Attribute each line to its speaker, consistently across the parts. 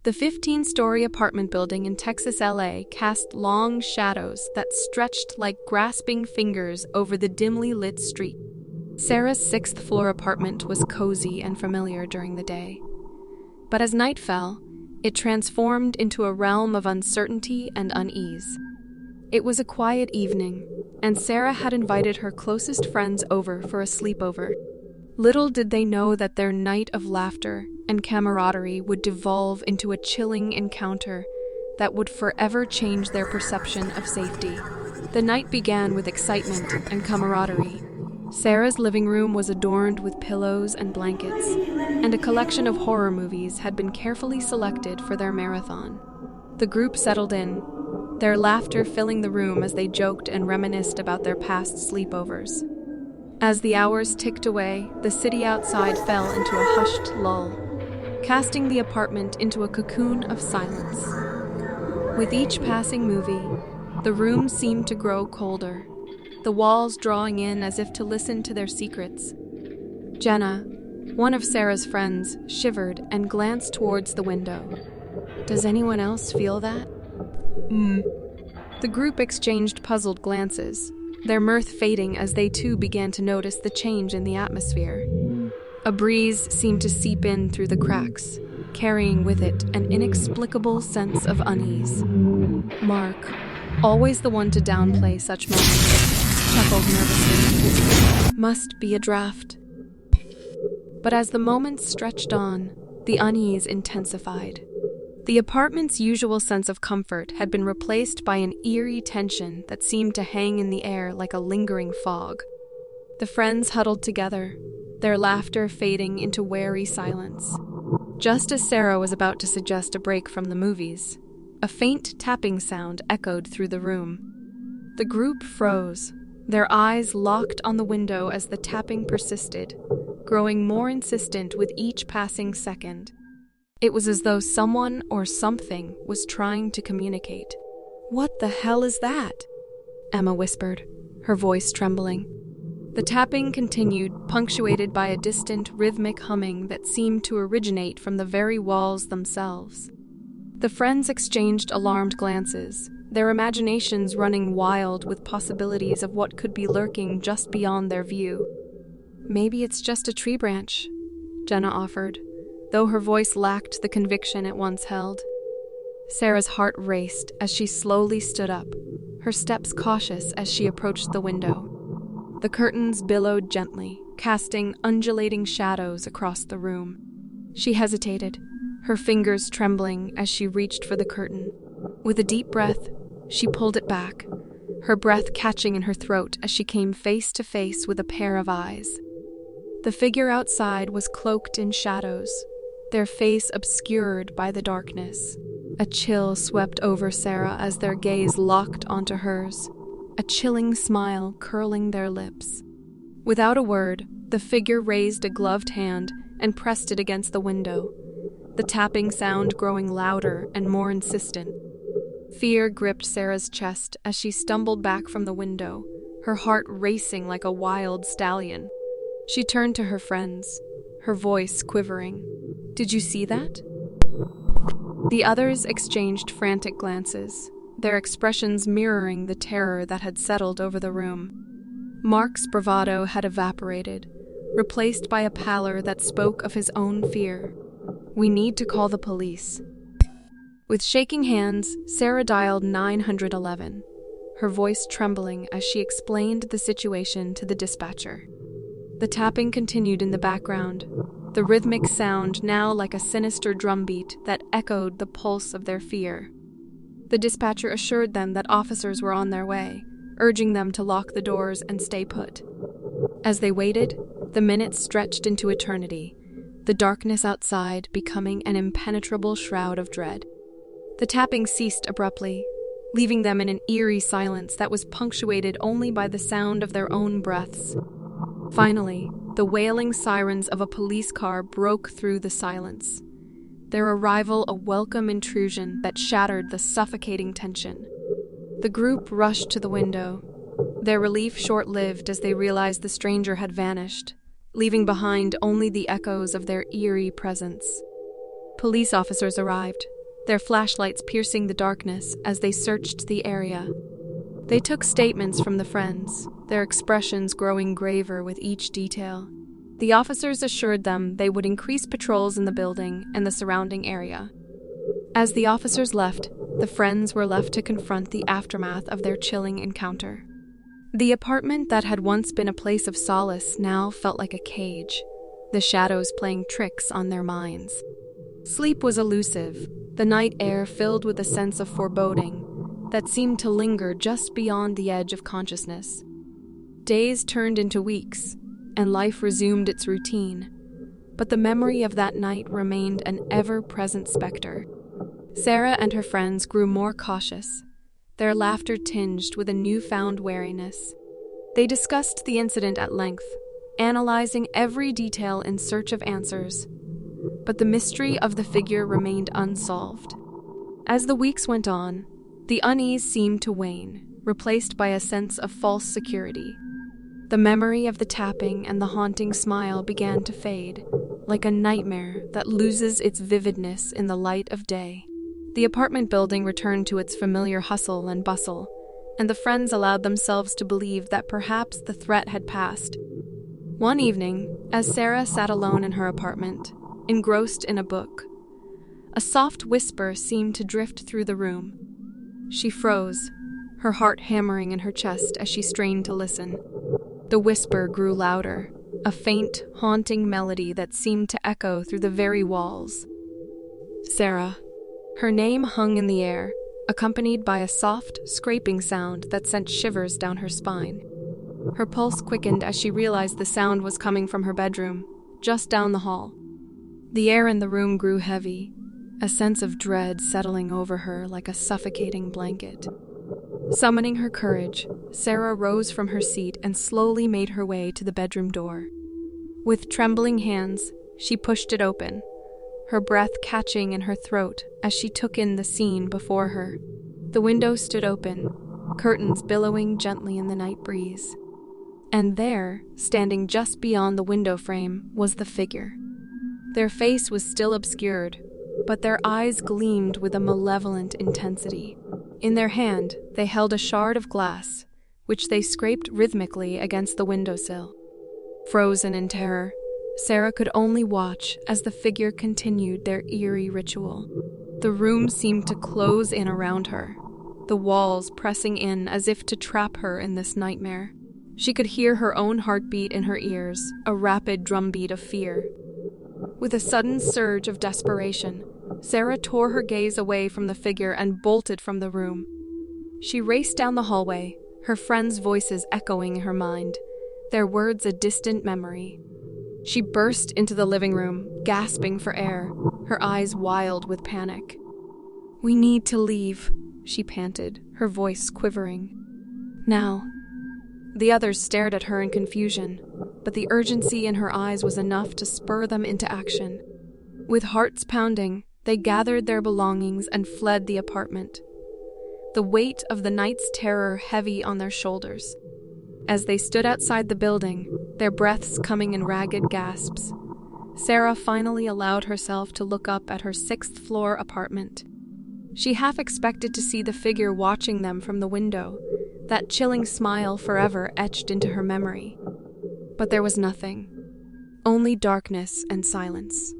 Speaker 1: The 15-story apartment building in Texas, LA cast long shadows that stretched like grasping fingers over the dimly lit street. Sarah's sixth-floor apartment was cozy and familiar during the day. But as night fell, it transformed into a realm of uncertainty and unease. It was a quiet evening, and Sarah had invited her closest friends over for a sleepover. Little did they know that their night of laughter and camaraderie would devolve into a chilling encounter that would forever change their perception of safety. The night began with excitement and camaraderie. Sarah's living room was adorned with pillows and blankets, and a collection of horror movies had been carefully selected for their marathon. The group settled in, their laughter filling the room as they joked and reminisced about their past sleepovers. As the hours ticked away, the city outside fell into a hushed lull, casting the apartment into a cocoon of silence. With each passing movie, the room seemed to grow colder, the walls drawing in as if to listen to their secrets. Jenna, one of Sarah's friends, shivered and glanced towards the window. "Does anyone else feel that?" The group exchanged puzzled glances, their mirth fading as they too began to notice the change in the atmosphere. A breeze seemed to seep in through the cracks, carrying with it an inexplicable sense of unease. Mark, always the one to downplay such moments, chuckled nervously. "Must be a draft." But as the moments stretched on, the unease intensified. The apartment's usual sense of comfort had been replaced by an eerie tension that seemed to hang in the air like a lingering fog. The friends huddled together, their laughter fading into wary silence. Just as Sarah was about to suggest a break from the movies, a faint tapping sound echoed through the room. The group froze, their eyes locked on the window as the tapping persisted, growing more insistent with each passing second. It was as though someone or something was trying to communicate. "What the hell is that?" Emma whispered, her voice trembling. The tapping continued, punctuated by a distant, rhythmic humming that seemed to originate from the very walls themselves. The friends exchanged alarmed glances, their imaginations running wild with possibilities of what could be lurking just beyond their view. "Maybe it's just a tree branch," Jenna offered, though her voice lacked the conviction it once held. Sarah's heart raced as she slowly stood up, her steps cautious as she approached the window. The curtains billowed gently, casting undulating shadows across the room. She hesitated, her fingers trembling as she reached for the curtain. With a deep breath, she pulled it back, her breath catching in her throat as she came face to face with a pair of eyes. The figure outside was cloaked in shadows, their face obscured by the darkness. A chill swept over Sarah as their gaze locked onto hers, a chilling smile curling their lips. Without a word, the figure raised a gloved hand and pressed it against the window, the tapping sound growing louder and more insistent. Fear gripped Sarah's chest as she stumbled back from the window, her heart racing like a wild stallion. She turned to her friends, her voice quivering. "Did you see that?" The others exchanged frantic glances, their expressions mirroring the terror that had settled over the room. Mark's bravado had evaporated, replaced by a pallor that spoke of his own fear. "We need to call the police." With shaking hands, Sarah dialed 911, her voice trembling as she explained the situation to the dispatcher. The tapping continued in the background, the rhythmic sound now like a sinister drumbeat that echoed the pulse of their fear. The dispatcher assured them that officers were on their way, urging them to lock the doors and stay put. As they waited, the minutes stretched into eternity, the darkness outside becoming an impenetrable shroud of dread. The tapping ceased abruptly, leaving them in an eerie silence that was punctuated only by the sound of their own breaths. Finally, the wailing sirens of a police car broke through the silence, their arrival a welcome intrusion that shattered the suffocating tension. The group rushed to the window, their relief short-lived as they realized the stranger had vanished, leaving behind only the echoes of their eerie presence. Police officers arrived, their flashlights piercing the darkness as they searched the area. They took statements from the friends, their expressions growing graver with each detail. The officers assured them they would increase patrols in the building and the surrounding area. As the officers left, the friends were left to confront the aftermath of their chilling encounter. The apartment that had once been a place of solace now felt like a cage, the shadows playing tricks on their minds. Sleep was elusive, the night air filled with a sense of foreboding that seemed to linger just beyond the edge of consciousness. Days turned into weeks, and life resumed its routine, but the memory of that night remained an ever-present specter. Sarah and her friends grew more cautious, their laughter tinged with a newfound wariness. They discussed the incident at length, analyzing every detail in search of answers, but the mystery of the figure remained unsolved. As the weeks went on, the unease seemed to wane, replaced by a sense of false security. The memory of the tapping and the haunting smile began to fade, like a nightmare that loses its vividness in the light of day. The apartment building returned to its familiar hustle and bustle, and the friends allowed themselves to believe that perhaps the threat had passed. One evening, as Sarah sat alone in her apartment, engrossed in a book, a soft whisper seemed to drift through the room. She froze, her heart hammering in her chest as she strained to listen. The whisper grew louder, a faint, haunting melody that seemed to echo through the very walls. Sarah. Her name hung in the air, accompanied by a soft, scraping sound that sent shivers down her spine. Her pulse quickened as she realized the sound was coming from her bedroom, just down the hall. The air in the room grew heavy, a sense of dread settling over her like a suffocating blanket. Summoning her courage, Sarah rose from her seat and slowly made her way to the bedroom door. With trembling hands, she pushed it open, her breath catching in her throat as she took in the scene before her. The window stood open, curtains billowing gently in the night breeze. And there, standing just beyond the window frame, was the figure. Their face was still obscured, but their eyes gleamed with a malevolent intensity. In their hand, they held a shard of glass, which they scraped rhythmically against the windowsill. Frozen in terror, Sarah could only watch as the figure continued their eerie ritual. The room seemed to close in around her, the walls pressing in as if to trap her in this nightmare. She could hear her own heartbeat in her ears, a rapid drumbeat of fear. With a sudden surge of desperation, Sarah tore her gaze away from the figure and bolted from the room. She raced down the hallway, her friends' voices echoing in her mind, their words a distant memory. She burst into the living room, gasping for air, her eyes wild with panic. "We need to leave," she panted, her voice quivering. "Now." The others stared at her in confusion, but the urgency in her eyes was enough to spur them into action. With hearts pounding, they gathered their belongings and fled the apartment, the weight of the night's terror heavy on their shoulders. As they stood outside the building, their breaths coming in ragged gasps, Sarah finally allowed herself to look up at her sixth-floor apartment. She half expected to see the figure watching them from the window, that chilling smile forever etched into her memory. But there was nothing, only darkness and silence.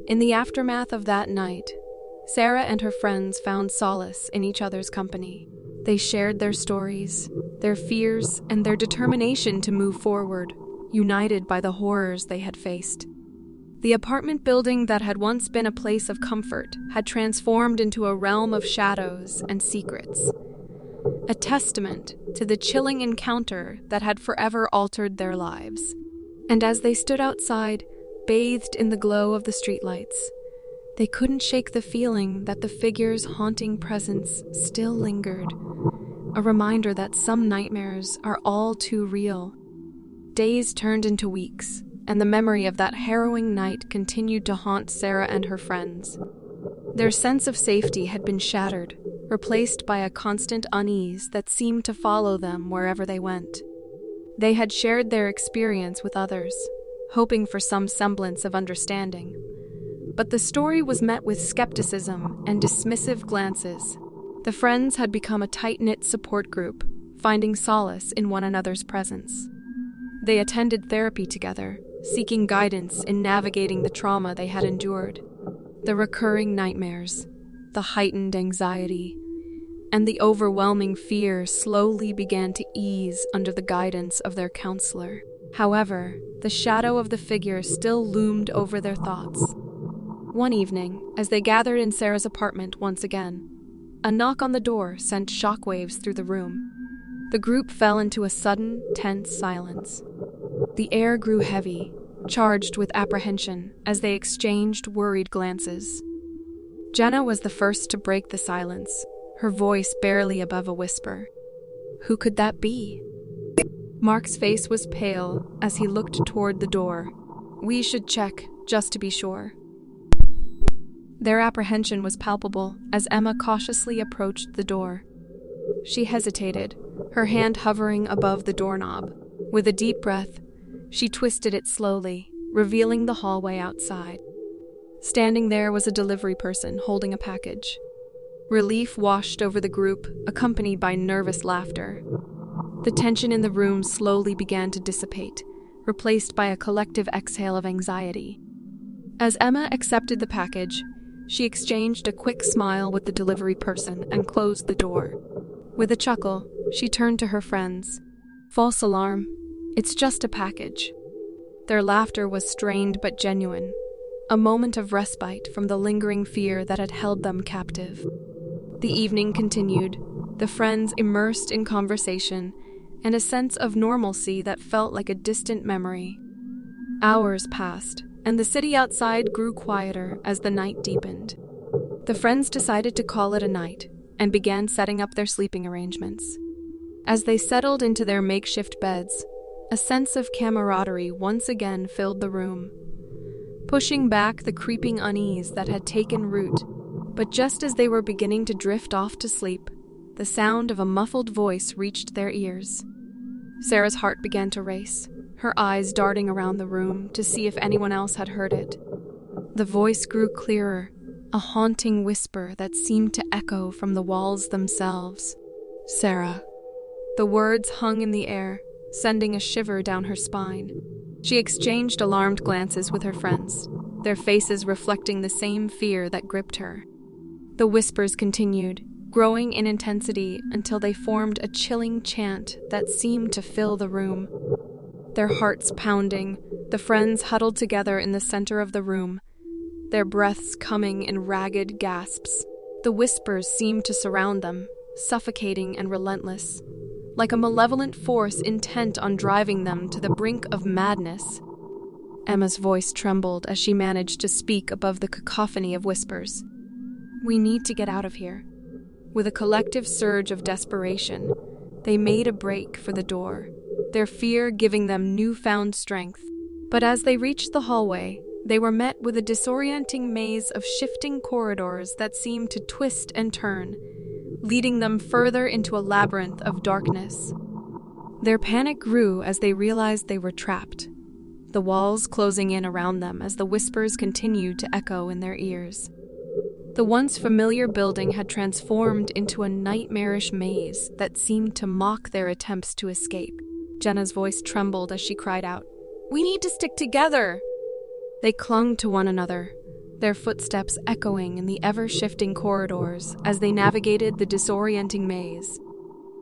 Speaker 1: In the aftermath of that night, Sarah and her friends found solace in each other's company. They shared their stories, their fears, and their determination to move forward, united by the horrors they had faced. The apartment building that had once been a place of comfort had transformed into a realm of shadows and secrets, a testament to the chilling encounter that had forever altered their lives. And as they stood outside, bathed in the glow of the streetlights, they couldn't shake the feeling that the figure's haunting presence still lingered, a reminder that some nightmares are all too real. Days turned into weeks, and the memory of that harrowing night continued to haunt Sarah and her friends. Their sense of safety had been shattered, replaced by a constant unease that seemed to follow them wherever they went. They had shared their experience with others, hoping for some semblance of understanding. but the story was met with skepticism and dismissive glances. The friends had become a tight-knit support group, finding solace in one another's presence. They attended therapy together, seeking guidance in navigating the trauma they had endured. The recurring nightmares, the heightened anxiety, and the overwhelming fear slowly began to ease under the guidance of their counselor. However, the shadow of the figure still loomed over their thoughts. One evening, as they gathered in Sarah's apartment once again, a knock on the door sent shockwaves through the room. The group fell into a sudden, tense silence. The air grew heavy, charged with apprehension as they exchanged worried glances. Jenna was the first to break the silence, her voice barely above a whisper. Who could that be? Mark's face was pale as he looked toward the door. We should check, just to be sure. Their apprehension was palpable as Emma cautiously approached the door. She hesitated, her hand hovering above the doorknob. With a deep breath, she twisted it slowly, revealing the hallway outside. Standing there was a delivery person holding a package. Relief washed over the group, accompanied by nervous laughter. The tension in the room slowly began to dissipate, replaced by a collective exhale of anxiety. As Emma accepted the package, she exchanged a quick smile with the delivery person and closed the door. With a chuckle, she turned to her friends. False alarm. It's just a package. Their laughter was strained but genuine, a moment of respite from the lingering fear that had held them captive. The evening continued, the friends immersed in conversation and a sense of normalcy that felt like a distant memory. Hours passed, and the city outside grew quieter as the night deepened. The friends decided to call it a night and began setting up their sleeping arrangements. As they settled into their makeshift beds, a sense of camaraderie once again filled the room, pushing back the creeping unease that had taken root. But just as they were beginning to drift off to sleep, the sound of a muffled voice reached their ears. Sarah's heart began to race, her eyes darting around the room to see if anyone else had heard it. The voice grew clearer, a haunting whisper that seemed to echo from the walls themselves. Sarah. The words hung in the air, sending a shiver down her spine. She exchanged alarmed glances with her friends, their faces reflecting the same fear that gripped her. The whispers continued, growing in intensity until they formed a chilling chant that seemed to fill the room. Their hearts pounding, the friends huddled together in the center of the room, their breaths coming in ragged gasps. The whispers seemed to surround them, suffocating and relentless, like a malevolent force intent on driving them to the brink of madness. Emma's voice trembled as she managed to speak above the cacophony of whispers. We need to get out of here. With a collective surge of desperation, they made a break for the door, their fear giving them newfound strength. But as they reached the hallway, they were met with a disorienting maze of shifting corridors that seemed to twist and turn, leading them further into a labyrinth of darkness. Their panic grew as they realized they were trapped, the walls closing in around them as the whispers continued to echo in their ears. The once familiar building had transformed into a nightmarish maze that seemed to mock their attempts to escape. Jenna's voice trembled as she cried out, "We need to stick together!" They clung to one another, their footsteps echoing in the ever-shifting corridors as they navigated the disorienting maze.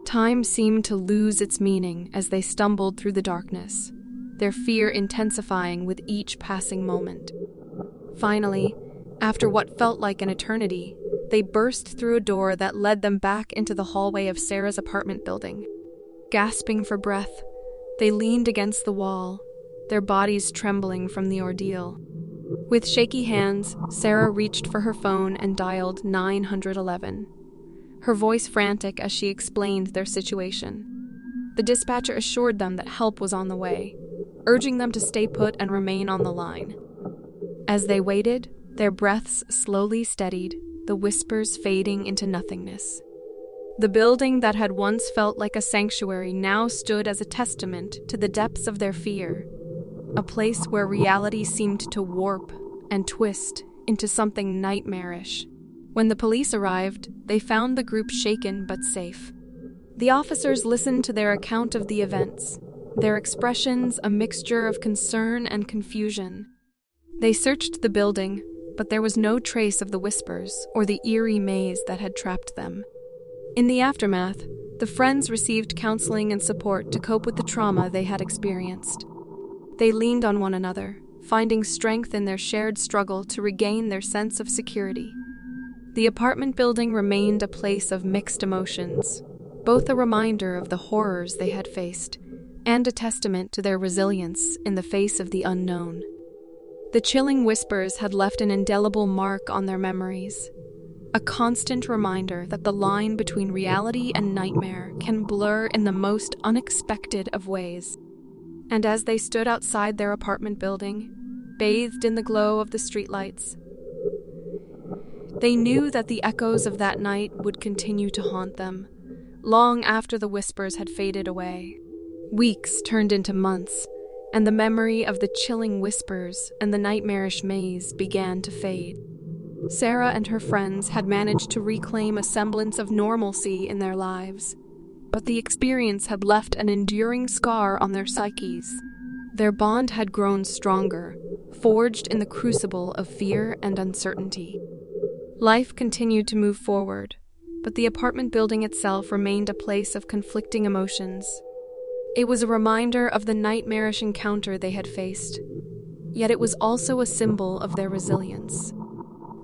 Speaker 1: Time seemed to lose its meaning as they stumbled through the darkness, their fear intensifying with each passing moment. Finally, after what felt like an eternity, they burst through a door that led them back into the hallway of Sarah's apartment building. Gasping for breath, they leaned against the wall, their bodies trembling from the ordeal. With shaky hands, Sarah reached for her phone and dialed 911, her voice frantic as she explained their situation. The dispatcher assured them that help was on the way, urging them to stay put and remain on the line. As they waited, their breaths slowly steadied, the whispers fading into nothingness. The building that had once felt like a sanctuary now stood as a testament to the depths of their fear, a place where reality seemed to warp and twist into something nightmarish. When the police arrived, they found the group shaken but safe. The officers listened to their account of the events, their expressions a mixture of concern and confusion. They searched the building, but there was no trace of the whispers or the eerie maze that had trapped them. In the aftermath, the friends received counseling and support to cope with the trauma they had experienced. They leaned on one another, finding strength in their shared struggle to regain their sense of security. The apartment building remained a place of mixed emotions, both a reminder of the horrors they had faced and a testament to their resilience in the face of the unknown. The chilling whispers had left an indelible mark on their memories, a constant reminder that the line between reality and nightmare can blur in the most unexpected of ways. And as they stood outside their apartment building, bathed in the glow of the streetlights, they knew that the echoes of that night would continue to haunt them, long after the whispers had faded away. Weeks turned into months, and the memory of the chilling whispers and the nightmarish maze began to fade. Sarah and her friends had managed to reclaim a semblance of normalcy in their lives, but the experience had left an enduring scar on their psyches. Their bond had grown stronger, forged in the crucible of fear and uncertainty. Life continued to move forward, but the apartment building itself remained a place of conflicting emotions. It was a reminder of the nightmarish encounter they had faced, yet it was also a symbol of their resilience.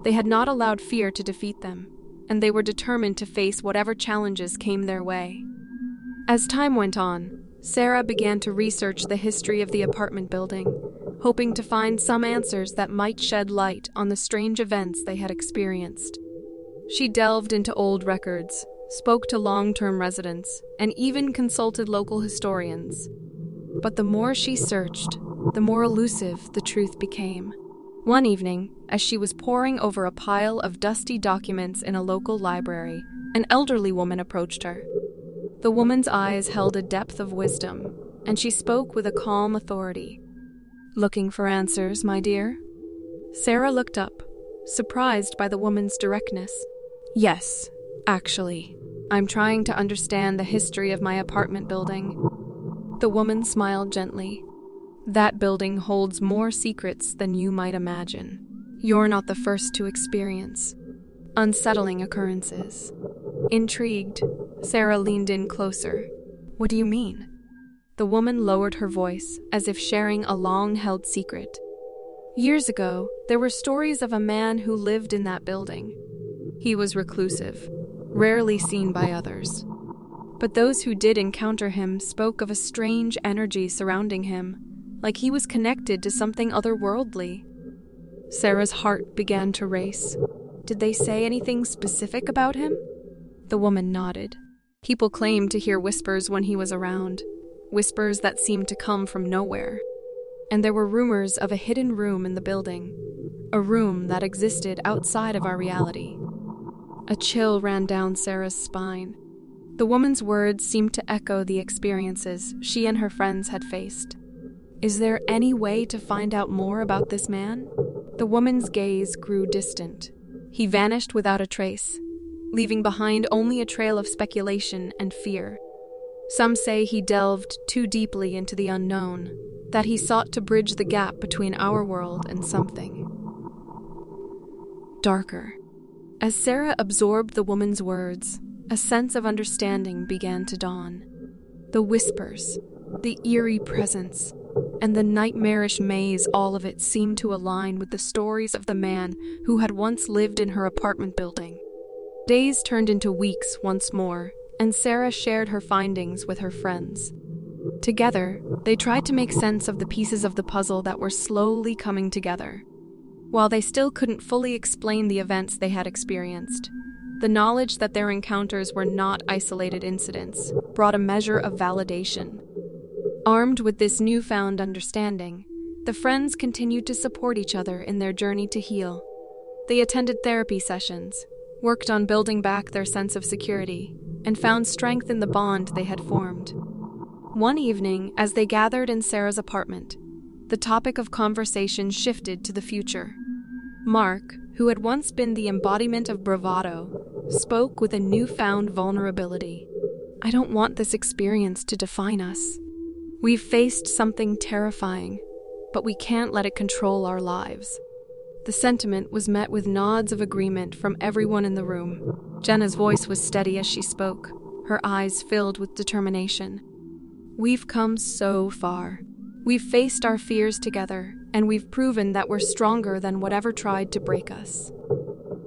Speaker 1: They had not allowed fear to defeat them, and they were determined to face whatever challenges came their way. As time went on, Sarah began to research the history of the apartment building, hoping to find some answers that might shed light on the strange events they had experienced. She delved into old records, spoke to long-term residents, and even consulted local historians. But the more she searched, the more elusive the truth became. One evening, as she was poring over a pile of dusty documents in a local library, an elderly woman approached her. The woman's eyes held a depth of wisdom, and she spoke with a calm authority. "Looking for answers, my dear?" Sarah looked up, surprised by the woman's directness. "Yes, actually. I'm trying to understand the history of my apartment building." The woman smiled gently. "That building holds more secrets than you might imagine. You're not the first to experience unsettling occurrences." Intrigued, Sarah leaned in closer. "What do you mean?" The woman lowered her voice, as if sharing a long-held secret. "Years ago, there were stories of a man who lived in that building. He was reclusive, rarely seen by others. But those who did encounter him spoke of a strange energy surrounding him, like he was connected to something otherworldly." Sarah's heart began to race. "Did they say anything specific about him?" The woman nodded. "People claimed to hear whispers when he was around, whispers that seemed to come from nowhere. And there were rumors of a hidden room in the building, a room that existed outside of our reality." A chill ran down Sarah's spine. The woman's words seemed to echo the experiences she and her friends had faced. "Is there any way to find out more about this man?" The woman's gaze grew distant. He vanished without a trace, leaving behind only a trail of speculation and fear. Some say he delved too deeply into the unknown, that he sought to bridge the gap between our world and something darker. As Sarah absorbed the woman's words, a sense of understanding began to dawn. The whispers, the eerie presence, and the nightmarish maze, all of it seemed to align with the stories of the man who had once lived in her apartment building. Days turned into weeks once more, and Sarah shared her findings with her friends. Together, they tried to make sense of the pieces of the puzzle that were slowly coming together. While they still couldn't fully explain the events they had experienced, the knowledge that their encounters were not isolated incidents brought a measure of validation. Armed with this newfound understanding, the friends continued to support each other in their journey to heal. They attended therapy sessions, worked on building back their sense of security, and found strength in the bond they had formed. One evening, as they gathered in Sarah's apartment, the topic of conversation shifted to the future. Mark, who had once been the embodiment of bravado, spoke with a newfound vulnerability. I don't want this experience to define us. We've faced something terrifying, but we can't let it control our lives. The sentiment was met with nods of agreement from everyone in the room. Jenna's voice was steady as she spoke, her eyes filled with determination. We've come so far. We've faced our fears together, and we've proven that we're stronger than whatever tried to break us.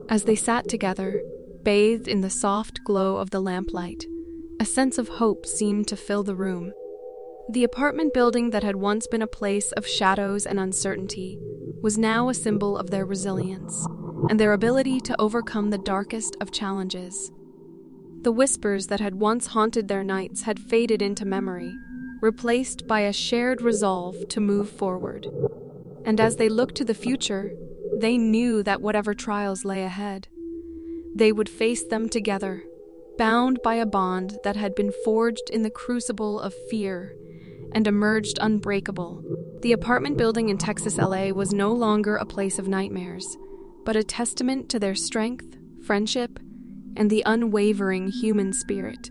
Speaker 1: As they sat together, bathed in the soft glow of the lamplight, a sense of hope seemed to fill the room. The apartment building that had once been a place of shadows and uncertainty was now a symbol of their resilience and their ability to overcome the darkest of challenges. The whispers that had once haunted their nights had faded into memory, replaced by a shared resolve to move forward. And as they looked to the future, they knew that whatever trials lay ahead, they would face them together, bound by a bond that had been forged in the crucible of fear and emerged unbreakable. The apartment building in Texas, LA was no longer a place of nightmares, but a testament to their strength, friendship, and the unwavering human spirit.